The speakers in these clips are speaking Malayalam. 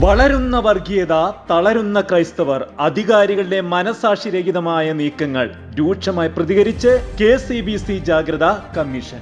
വളരുന്ന വർഗീയത, തളരുന്ന ക്രൈസ്തവർ, അധികാരികളുടെ മനസാക്ഷിരഹിതമായ നീക്കങ്ങൾ രൂക്ഷമായി പ്രതികരിച്ച് KCBC ജാഗ്രതാ കമ്മീഷൻ.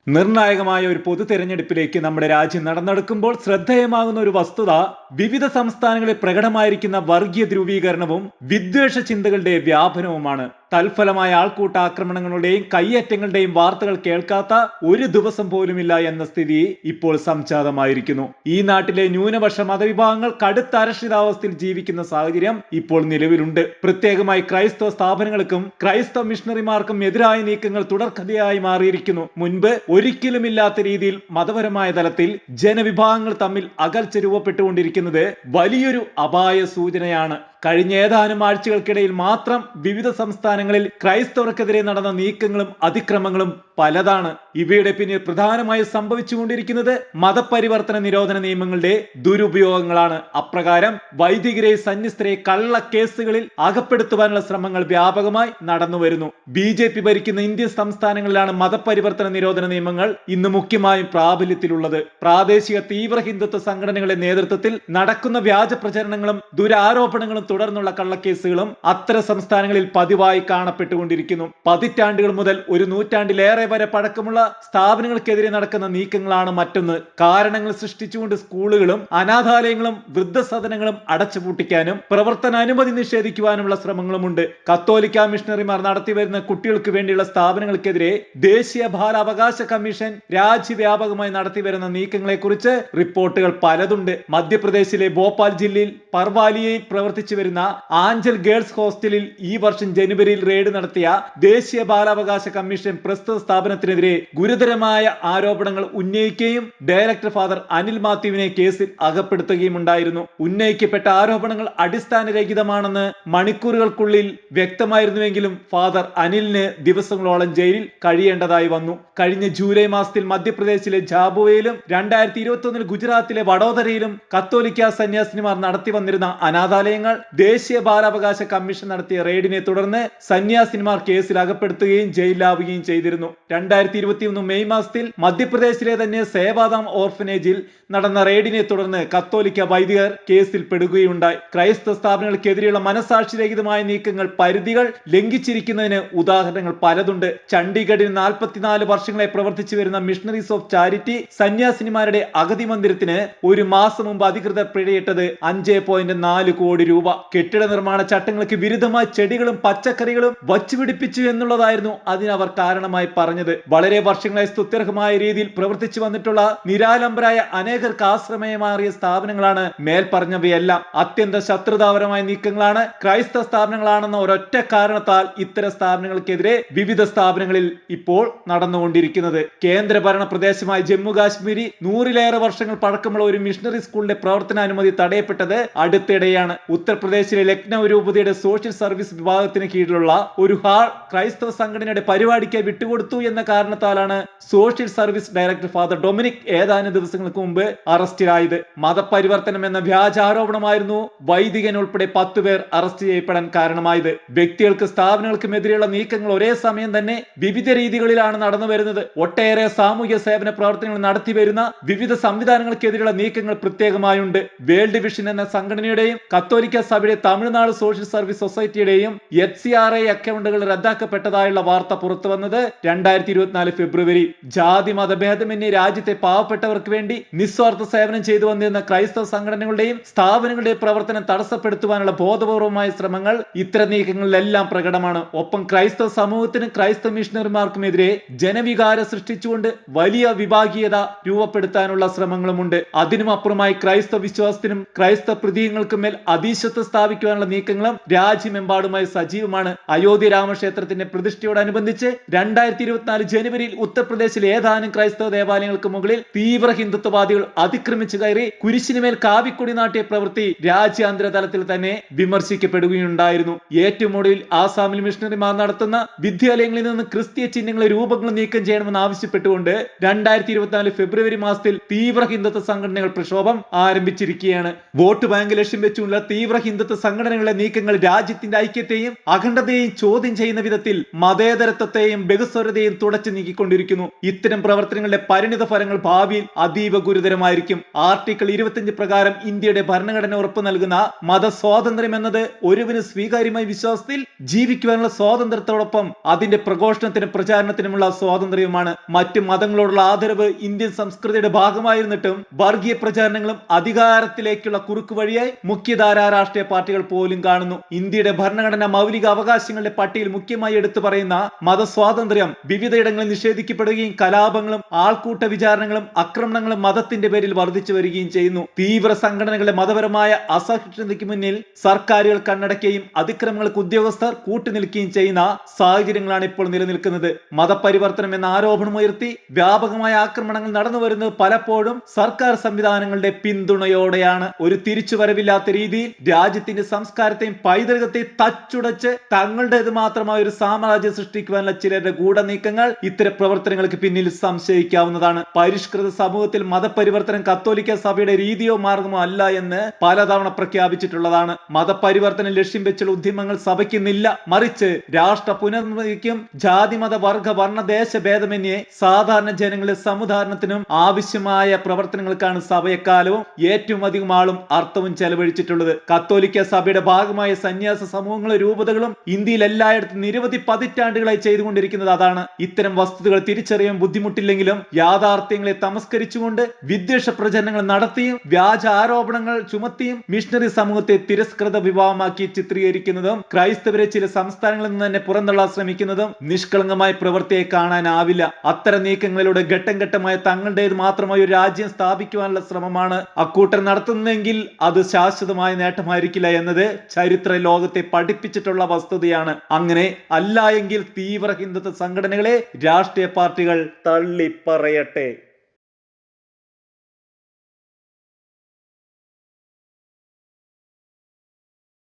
നിർണായകമായ ഒരു പൊതു തെരഞ്ഞെടുപ്പിലേക്ക് നമ്മുടെ രാജ്യം നടന്നെടുക്കുമ്പോൾ ശ്രദ്ധേയമാകുന്ന ഒരു വസ്തുത വിവിധ സംസ്ഥാനങ്ങളിൽ പ്രകടമായിരിക്കുന്ന വർഗീയ ധ്രുവീകരണവും വിദ്വേഷ ചിന്തകളുടെ വ്യാപനവുമാണ്. തൽഫലമായ ആൾക്കൂട്ട ആക്രമണങ്ങളുടെയും കയ്യേറ്റങ്ങളുടെയും വാർത്തകൾ കേൾക്കാത്ത ഒരു ദിവസം പോലുമില്ല എന്ന സ്ഥിതി ഇപ്പോൾ സംജാതമായിരിക്കുന്നു. ഈ നാട്ടിലെ ന്യൂനപക്ഷ മതവിഭാഗങ്ങൾ കടുത്ത അരക്ഷിതാവസ്ഥയിൽ ജീവിക്കുന്ന സാഹചര്യം ഇപ്പോൾ നിലവിലുണ്ട്. പ്രത്യേകമായി ക്രൈസ്തവ സ്ഥാപനങ്ങൾക്കും ക്രൈസ്തവ മിഷണറിമാർക്കും എതിരായ നീക്കങ്ങൾ തുടർക്കഥയായി മാറിയിരിക്കുന്നു. മുൻപ് ഒരിക്കലുമില്ലാത്ത രീതിയിൽ മതപരമായ തലത്തിൽ ജനവിഭാഗങ്ങൾ തമ്മിൽ അകൽച്ച രൂപപ്പെട്ടുകൊണ്ടിരിക്കുന്നത് വലിയൊരു അപായ സൂചനയാണ്. കഴിഞ്ഞ ഏതാനും ആഴ്ചകൾക്കിടയിൽ മാത്രം വിവിധ സംസ്ഥാനങ്ങളിൽ ക്രൈസ്തവർക്കെതിരെ നടന്ന നീക്കങ്ങളും അതിക്രമങ്ങളും പലതാണ്. ഇവയുടെ പിന്നിൽ പ്രധാനമായും സംഭവിച്ചുകൊണ്ടിരിക്കുന്നത് മതപരിവർത്തന നിരോധന നിയമങ്ങളുടെ ദുരുപയോഗങ്ങളാണ്. അപ്രകാരം വൈദികരെ, സന്യസ്തരെ കള്ളക്കേസുകളിൽ അകപ്പെടുത്തുവാനുള്ള ശ്രമങ്ങൾ വ്യാപകമായി നടന്നുവരുന്നു. BJP ഭരിക്കുന്ന ഇന്ത്യൻ സംസ്ഥാനങ്ങളിലാണ് മതപരിവർത്തന നിരോധന നിയമങ്ങൾ ഇന്ന് മുഖ്യമായും പ്രാബല്യത്തിലുള്ളത്. പ്രാദേശിക തീവ്ര ഹിന്ദുത്വ സംഘടനകളുടെ നേതൃത്വത്തിൽ നടക്കുന്ന വ്യാജ പ്രചരണങ്ങളും ദുരാരോപണങ്ങളും തുടർന്നുള്ള കള്ളക്കേസുകളും അത്തരം സംസ്ഥാനങ്ങളിൽ പതിവായി കാണപ്പെട്ടുകൊണ്ടിരിക്കുന്നു. പതിറ്റാണ്ടുകൾ മുതൽ ഒരു നൂറ്റാണ്ടിലേറെ വരെ പഴക്കമുള്ള സ്ഥാപനങ്ങൾക്കെതിരെ നടക്കുന്ന നീക്കങ്ങളാണ് മറ്റൊന്ന്. കാരണങ്ങൾ സൃഷ്ടിച്ചുകൊണ്ട് സ്കൂളുകളും അനാഥാലയങ്ങളും വൃദ്ധസദനങ്ങളും അടച്ചുപൂട്ടിക്കാനും പ്രവർത്തനാനുമതി നിഷേധിക്കുവാനുമുള്ള ശ്രമങ്ങളുമുണ്ട്. കത്തോലിക്ക മിഷണറിമാർ നടത്തിവരുന്ന കുട്ടികൾക്ക് വേണ്ടിയുള്ള സ്ഥാപനങ്ങൾക്കെതിരെ ദേശീയ ബാലാവകാശ കമ്മീഷൻ രാജ്യവ്യാപകമായി നടത്തിവരുന്ന നീക്കങ്ങളെ കുറിച്ച് റിപ്പോർട്ടുകൾ പലതുണ്ട്. മധ്യപ്രദേശിലെ ഭോപ്പാൽ ജില്ലയിൽ പർവാലിയയിൽ പ്രവർത്തിച്ചു വരുന്ന ആഞ്ചൽ ഗേൾസ് ഹോസ്റ്റലിൽ ഈ വർഷം ജനുവരിയിൽ റെയ്ഡ് നടത്തിയ ദേശീയ ബാലാവകാശ കമ്മീഷൻ പ്രസ്തുത സ്ഥാപനത്തിനെതിരെ ഗുരുതരമായ ആരോപണങ്ങൾ ഉന്നയിക്കുകയും ഡയറക്ടർ ഫാദർ അനിൽ മാത്യുവിനെ കേസിൽ അകപ്പെടുത്തുകയും ഉണ്ടായിരുന്നു. ഉന്നയിക്കപ്പെട്ട ആരോപണങ്ങൾ അടിസ്ഥാനരഹിതമാണെന്ന് മണിക്കൂറുകൾക്കുള്ളിൽ വ്യക്തമായിരുന്നുവെങ്കിലും ഫാദർ അനിലിന് ദിവസങ്ങളോളം ജയിലിൽ കഴിയേണ്ടതായി വന്നു. കഴിഞ്ഞ ജൂലൈ മാസത്തിൽ മധ്യപ്രദേശിലെ ജാബുവയിലും 2021 ഗുജറാത്തിലെ വഡോദരയിലും കത്തോലിക്ക സന്യാസിനിമാർ നടത്തി വന്നിരുന്ന അനാഥാലയങ്ങൾ ദേശീയ ബാലാവകാശ കമ്മീഷൻ നടത്തിയ റെയ്ഡിനെ തുടർന്ന് സന്യാസിനിമാർ കേസിൽ അകപ്പെടുത്തുകയും ജയിലിലാവുകയും ചെയ്തിരുന്നു. 2021 മെയ് മാസത്തിൽ മധ്യപ്രദേശിലെ തന്നെ സേവാധാം ഓർഫനേജിൽ നടന്ന റെയ്ഡിനെ തുടർന്ന് കത്തോലിക്ക വൈദികർ കേസിൽ പെടുകയുണ്ടായി. ക്രൈസ്തവ സ്ഥാപനങ്ങൾക്കെതിരെയുള്ള മനസാക്ഷിരഹിതമായ നീക്കങ്ങൾ പരിധികൾ ലംഘിച്ചിരിക്കുന്നതിന് ഉദാഹരണങ്ങൾ പലതുണ്ട്. ചണ്ഡീഗഡിൽ 44 വർഷങ്ങളായി പ്രവർത്തിച്ചു വരുന്ന മിഷണറീസ് ഓഫ് ചാരിറ്റി സന്യാസിനിമാരുടെ അഗതി മന്ദിരത്തിന് ഒരു മാസം മുമ്പ് അധികൃതർ പിഴയിട്ടത് 5.4 കോടി രൂപ. കെട്ടിട നിർമ്മാണ ചട്ടങ്ങൾക്ക് വിരുദ്ധമായി ചെടികളും പച്ചക്കറികളും വച്ചുപിടിപ്പിച്ചു എന്നുള്ളതായിരുന്നു അതിനവർ കാരണമായി പറഞ്ഞത്. വളരെ വർഷങ്ങളായി സ്തുത്യർഹമായ രീതിയിൽ പ്രവർത്തിച്ചു വന്നിട്ടുള്ള നിരാലംബരായ അനേകർക്ക് ആശ്രമമായി മാറിയ സ്ഥാപനങ്ങളാണ് മേൽപ്പറഞ്ഞവയെല്ലാം. അത്യന്ത ശത്രുതാപരമായ നീക്കങ്ങളാണ് ക്രൈസ്തവ സ്ഥാപനങ്ങളാണെന്ന ഒരൊറ്റ കാരണത്താൽ ഇത്തരം സ്ഥാപനങ്ങൾക്കെതിരെ വിവിധ സ്ഥാപനങ്ങളിൽ ഇപ്പോൾ നടന്നുകൊണ്ടിരിക്കുന്നത്. കേന്ദ്രഭരണ പ്രദേശമായ ജമ്മു കാശ്മീരിൽ 100-ലേറെ വർഷങ്ങൾ പഴക്കമുള്ള ഒരു മിഷണറി സ്കൂളിന്റെ പ്രവർത്തനാനുമതി തടയപ്പെട്ടത് അടുത്തിടെയാണ്. ഉത്തർപ്രദേശിലെ ലക്നൗ രൂപതയുടെ സോഷ്യൽ സർവീസ് വിഭാഗത്തിന് കീഴിലുള്ള ഒരു ഹാൾ ക്രൈസ്തവ സംഘടനയുടെ പരിപാടിക്ക് വിട്ടുകൊടുത്തു എന്ന കാരണത്താലാണ് social service director father Dominic ഏതാനും ദിവസങ്ങൾക്ക് മുമ്പ് അറസ്റ്റിലായത്. മതപരിവർത്തനം എന്ന വ്യാജാരോപണമായിരുന്നു വൈദികൻ ഉൾപ്പെടെ 10 പേർ അറസ്റ്റ് ചെയ്യപ്പെടാൻ കാരണമായത്. വ്യക്തികൾക്ക് സ്ഥാപനങ്ങൾക്കും എതിരെയുള്ള നീക്കങ്ങൾ ഒരേ സമയം തന്നെ വിവിധ രീതികളിലാണ് നടന്നു വരുന്നത്. ഒട്ടേറെ സാമൂഹ്യ സേവന പ്രവർത്തനങ്ങൾ നടത്തി വരുന്ന വിവിധ സംവിധാനങ്ങൾക്കെതിരെയുള്ള നീക്കങ്ങൾ പ്രത്യേകമായുണ്ട്. വേൾഡ് വിഷൻ എന്ന സംഘടനയുടെയും കത്തോലിക്ക സഭയുടെ തമിഴ്നാട് സോഷ്യൽ സർവീസ് സൊസൈറ്റിയുടെയും HCRI അക്കൗണ്ടുകൾ റദ്ദാക്കപ്പെട്ടതായുള്ള വാർത്ത പുറത്തു വന്നത് 2024 ഫെബ്രുവരി. ജാതി മതഭേദമന്യേ രാജ്യത്തെ പാവപ്പെട്ടവർക്ക് വേണ്ടി നിസ്വാർത്ഥ സേവനം ചെയ്തു വന്നിരുന്ന ക്രൈസ്തവ സംഘടനകളുടെയും സ്ഥാപനങ്ങളുടെയും പ്രവർത്തനം തടസ്സപ്പെടുത്തുവാനുള്ള ബോധപൂർവമായ ശ്രമങ്ങൾ ഇത്തരം നീക്കങ്ങളിലെല്ലാം പ്രകടമാണ്. ഒപ്പം ക്രൈസ്തവ സമൂഹത്തിനും ക്രൈസ്തവ മിഷണറിമാർക്കുമെതിരെ ജനവികാരം സൃഷ്ടിച്ചുകൊണ്ട് വലിയ വിഭാഗീയത രൂപപ്പെടുത്താനുള്ള ശ്രമങ്ങളുമുണ്ട്. അതിനുമപ്പുറമായി ക്രൈസ്തവ വിശ്വാസത്തിനും ക്രൈസ്തവ പ്രതീകങ്ങൾക്കും മേൽ അതീശത്വം സ്ഥാപിക്കുവാനുള്ള നീക്കങ്ങളും രാജ്യമെമ്പാടുമായി സജീവമാണ്. അയോധ്യ രാമക്ഷേത്രത്തിന്റെ പ്രതിഷ്ഠയോടനുബന്ധിച്ച് 2024 ജനുവരിയിൽ ഉത്തർപ്രദേശിലെ ഏതാനും ക്രൈസ്തവ ദേവാലയങ്ങൾക്ക് മുകളിൽ തീവ്ര ഹിന്ദുത്വവാദികൾ അതിക്രമിച്ചു കയറി കുരിശിനുമേൽ കാവിക്കൊടി നാട്ടിയ പ്രവൃത്തി രാജ്യാന്തര തലത്തിൽ തന്നെ വിമർശിക്കപ്പെടുകയുണ്ടായിരുന്നു. ഏറ്റവും ഒടുവിൽ ആസാമിൽ മിഷണറിമാർ നടത്തുന്ന വിദ്യാലയങ്ങളിൽ നിന്ന് ക്രിസ്തീയ ചിഹ്നങ്ങളെ രൂപങ്ങൾ നീക്കം ചെയ്യണമെന്ന് ആവശ്യപ്പെട്ടുകൊണ്ട് 2024 ഫെബ്രുവരി മാസത്തിൽ തീവ്ര ഹിന്ദുത്വ സംഘടനകൾ പ്രക്ഷോഭം ആരംഭിച്ചിരിക്കുകയാണ്. വോട്ട് ബാങ്ക് ലക്ഷ്യം വെച്ചുള്ള തീവ്ര ഹിന്ദുത്വ സംഘടനകളുടെ നീക്കങ്ങൾ രാജ്യത്തിന്റെ ഐക്യത്തെയും അഖണ്ഡതയെയും ചോദ്യം ചെയ്യുന്ന വിധത്തിൽ മതേതരത്വത്തെയും ബഹുസ്വരതയും തുടച്ചു നീക്കിക്കൊണ്ടിരിക്കുന്നു. ഇത്തരം പ്രവർത്തനങ്ങളുടെ പരിണിത ഫലങ്ങൾ ഭാവിയിൽ അതീവ ഗുരുതരമായിരിക്കും. ആർട്ടിക്കിൾ 25 പ്രകാരം ഇന്ത്യയുടെ ഭരണഘടന ഉറപ്പു നൽകുന്ന മതസ്വാതന്ത്ര്യം എന്നത് ഒരുവന് സ്വീകാര്യമായ വിശ്വാസത്തിൽ ജീവിക്കുവാനുള്ള സ്വാതന്ത്ര്യത്തോടൊപ്പം അതിന്റെ പ്രഘോഷണത്തിനും പ്രചാരണത്തിനുമുള്ള സ്വാതന്ത്ര്യവുമാണ്. മറ്റു മതങ്ങളോടുള്ള ആദരവ് ഇന്ത്യൻ സംസ്കൃതിയുടെ ഭാഗമായിരുന്നിട്ടും വർഗീയ പ്രചാരണങ്ങളും അധികാരത്തിലേക്കുള്ള കുറുക്കു വഴിയായി മുഖ്യധാരാ രാഷ്ട്രീയ പാർട്ടികൾ പോലും കാണുന്നു. ഇന്ത്യയുടെ ഭരണഘടന മൗലിക അവകാശങ്ങളുടെ പട്ടികയിൽ മുഖ്യമായി എടുത്തു പറയുന്ന മതസ്വാതന്ത്ര്യം വിവിധയിടങ്ങളിൽ നിഷേധിക്കപ്പെടുകയും കലാപങ്ങളും ആൾക്കൂട്ട വിചാരണങ്ങളും ആക്രമണങ്ങളും മതത്തിന്റെ പേരിൽ വർദ്ധിച്ചു വരികയും ചെയ്യുന്നു. തീവ്ര സംഘടനകളുടെ മതപരമായ അസഹിഷ്ണുതയ്ക്ക് മുന്നിൽ സർക്കാരുകൾ കണ്ണടക്കുകയും അതിക്രമങ്ങൾക്ക് ഉദ്യോഗസ്ഥർ കൂട്ടുനിൽക്കുകയും ചെയ്യുന്ന സാഹചര്യങ്ങളാണ് ഇപ്പോൾ നിലനിൽക്കുന്നത്. മതപരിവർത്തനം എന്ന ആരോപണം ഉയർത്തി വ്യാപകമായ ആക്രമണങ്ങൾ നടന്നു വരുന്നത് പലപ്പോഴും സർക്കാർ സംവിധാനങ്ങളുടെ പിന്തുണയോടെയാണ്. ഒരു തിരിച്ചുവരവില്ലാത്ത രീതിയിൽ രാജ്യത്തിന്റെ സംസ്കാരത്തെയും പൈതൃകത്തെയും തച്ചുടച്ച് തങ്ങളുടേത് മാത്രമായ ഒരു സാമ്രാജ്യം സൃഷ്ടിക്കുവാനുള്ള ചിലരുടെ ഗൂഢനീക്കങ്ങൾ ഇത്തരം പ്രവർത്തനങ്ങൾക്ക് പിന്നിൽ സംശയിക്കാവുന്നതാണ്. പരിഷ്കൃത സമൂഹത്തിൽ മതപരിവർത്തനം കത്തോലിക്ക സഭയുടെ രീതിയോ മാർഗമോ അല്ല എന്ന് പലതവണ പ്രഖ്യാപിച്ചിട്ടുള്ളതാണ്. മതപരിവർത്തനം ലക്ഷ്യം വെച്ചുള്ള ഉദ്യമങ്ങൾ സഭയ്ക്കുന്നില്ല, മറിച്ച് രാഷ്ട്ര പുനർനിർമ്മിതിക്കും ജാതി മത വർഗ വർണ്ണ ദേശ ഭേദമന്യേ സാധാരണ ജനങ്ങളുടെ സമുദാരണത്തിനും ആവശ്യമായ പ്രവർത്തനങ്ങൾക്കാണ് സഭ എക്കാലവും ഏറ്റവും അധികം ആളും അർത്ഥവും ചെലവഴിച്ചിട്ടുള്ളത്. കത്തോലിക്ക സഭയുടെ ഭാഗമായ സന്യാസ സമൂഹങ്ങളും രൂപതകളും ഇന്ത്യയിൽ എല്ലായിടത്തും നിരവധി പതിറ്റാണ്ടുകളായി ചെയ്തുകൊണ്ടിരിക്കുന്നത് അതാണ്. ഇത്തരം വസ്തുതകൾ തിരിച്ചറിയാൻ ബുദ്ധിമുട്ടില്ലെങ്കിലും യാഥാർത്ഥ്യങ്ങളെ തമസ്കരിച്ചുകൊണ്ട് വിദ്വേഷ പ്രചരണങ്ങൾ നടത്തിയും വ്യാജ ആരോപണങ്ങൾ ചുമത്തിയും മിഷണറി സമൂഹത്തെ തിരസ്കൃത വിഭാഗമാക്കി ചിത്രീകരിക്കുന്നതും ക്രൈസ്തവരെ ചില സംസ്ഥാനങ്ങളിൽ നിന്ന് തന്നെ പുറന്തള്ളാൻ ശ്രമിക്കുന്നതും നിഷ്കളങ്കമായ പ്രവൃത്തിയെ കാണാനാവില്ല. അത്തരം നീക്കങ്ങളിലൂടെ ഘട്ടം ഘട്ടമായ തങ്ങളുടേത് മാത്രമായി ഒരു രാജ്യം സ്ഥാപിക്കുവാനുള്ള ശ്രമമാണ് അക്കൂട്ടർ നടത്തുന്നതെങ്കിൽ അത് ശാശ്വതമായ നേട്ടമായിരിക്കില്ല എന്നത് ചരിത്ര ലോകത്തെ പഠിപ്പിച്ചിട്ടുള്ള വസ്തുതയാണ്. അങ്ങനെ അല്ല എങ്കിൽ തീവ്ര ഹിന്ദുത്വ സംഘടനകളെ രാഷ്ട്രീയ പാർട്ടികൾ തള്ളിപ്പറയട്ടെ.